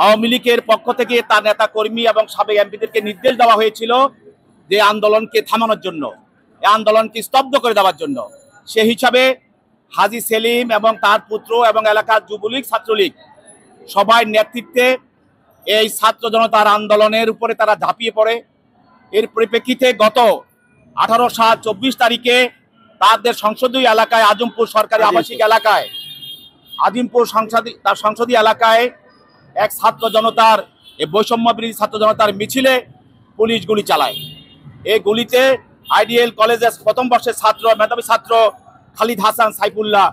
আওয়ামী লীগের পক্ষ থেকে তার নেতা কর্মী এবং সাবেক এমপিদেরকে নির্দেশ দেওয়া হয়েছিল যে আন্দোলনকে থামানোর জন্য, এই আন্দোলনকে স্তব্ধ করে দেওয়ার জন্য। সে হিসাবে হাজী সেলিম এবং তার পুত্র এবং এলাকার যুবলীগ ছাত্রলীগ সবাই নেতৃত্বে এই ছাত্র জনতার আন্দোলনের উপরে তারা ঝাঁপিয়ে পড়ে। এর পরিপ্রেক্ষিতে গত 18/7/24 তারিখে তাদের সংসদীয় এলাকায় আজিমপুর সরকারি আবাসিক এলাকায় আজিমপুর সংসদীয় এলাকায় এক ছাত্র জনতার বৈষম্য বিরোধী ছাত্র জনতার মিছিলে পুলিশ গুলি চালায়। এই গুলিতে আইডিএল কলেজের প্রথম বর্ষের ছাত্র মেধাবী ছাত্র খালিদ হাসান সাইফুল্লাহ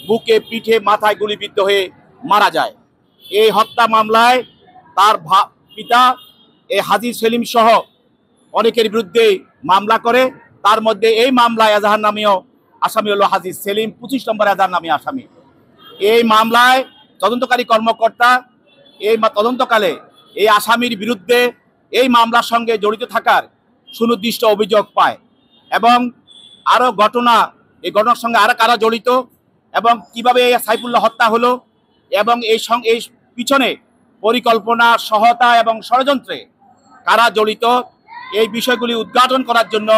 বুকে পিঠে মাথায় গুলিবিদ্ধ হয়ে মারা যায়। এই হত্যা মামলায় তার পিতা হাজী সেলিম সহ অনেকের বিরুদ্ধে মামলা করে। তার মধ্যে এই মামলায় এজাহার নামীয় আসামি হলো হাজী সেলিম, 25 নম্বর এজাহার নামীয় আসামি। এই মামলায় তদন্তকারী কর্মকর্তা এই তদন্তকালে এই আসামির বিরুদ্ধে এই মামলার সঙ্গে জড়িত থাকার সুনির্দিষ্ট অভিযোগ পায় এবং আরও এই ঘটনার সঙ্গে আরো কারা জড়িত এবং কিভাবে এই সাইফুল্লাহ হত্যা হলো এবং এই পিছনে পরিকল্পনা, সহায়তা এবং ষড়যন্ত্রে কারা জড়িত, এই বিষয়গুলি উদ্ঘাটন করার জন্য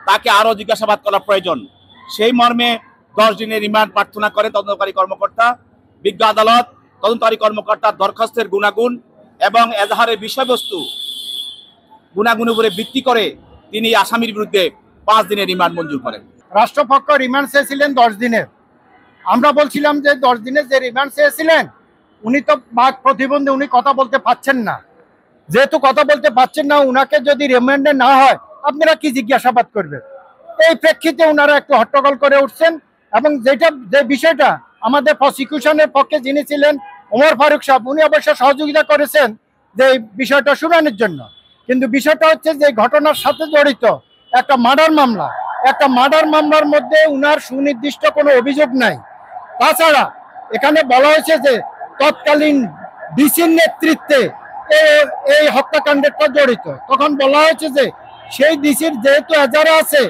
তাকে আরও জিজ্ঞাসাবাদ করা প্রয়োজন। সেই মর্মে 10 দিনের রিমান্ড প্রার্থনা করে তদন্তকারী কর্মকর্তা। বিজ্ঞ আদালত তদন্তকারী কর্মকর্তার দরখাস্তের গুণাগুণ এবং এজাহারের বিষয়বস্তু গুণাগুণের উপরে ভিত্তি করে তিনি আসামির বিরুদ্ধে 5 দিনের রিমান্ড মঞ্জুর করেন। রাষ্ট্রপক্ষ রিমান্ড চেয়েছিলেন 10 দিনের। আমরা বলছিলাম যে 10 দিনের যে রিমান্ড চেয়েছিলেন উনি তো বাক প্রতিবন্ধী, উনি কথা বলতে পারছেন না। যেহেতু কথা বলতে পারছেন না, উনাকে যদি রিমান্ডে না হয় আপনারা কি জিজ্ঞাসাবাদ করবেন? এই প্রেক্ষিতে ওনারা একটু হট্টগোল করে উঠছেন এবং যে বিষয়টা আমাদের প্রসিকিউশনের পক্ষে যিনি ছিলেন ওমর ফারুক সাহেব, উনি অবশ্য সহযোগিতা করেছেন যে এই বিষয়টা শুনানির জন্য। কিন্তু বিষয়টা হচ্ছে যে ঘটনার সাথে জড়িত একটা মার্ডার মামলা, একটা মার্ডার মামলার মধ্যে উনার সুনির্দিষ্ট কোনো অভিযোগ নাই। তাছাড়া এখানে বলা হয়েছে যে তৎকালীন ডিসির নেতৃত্বে এই হত্যাকাণ্ডটা জড়িত। তখন বলা হয়েছে যে সেই ডিসির যেহেতু এজারা আছে,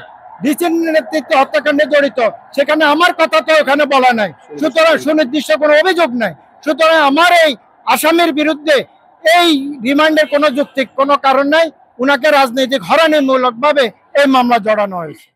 ডিসির নেতৃত্বে হত্যাকাণ্ডে জড়িত, সেখানে আমার কথা তো এখানে বলা নাই, সুতরাং সুনির্দিষ্ট কোনো অভিযোগ নাই। সুতরাং আমার এই আসামির বিরুদ্ধে এই রিমান্ডের কোনো যৌক্তিক কোনো কারণ নাই। উনাকে রাজনৈতিক হয়রানিমূলক ভাবে এই মামলা জড়ানো হয়েছে।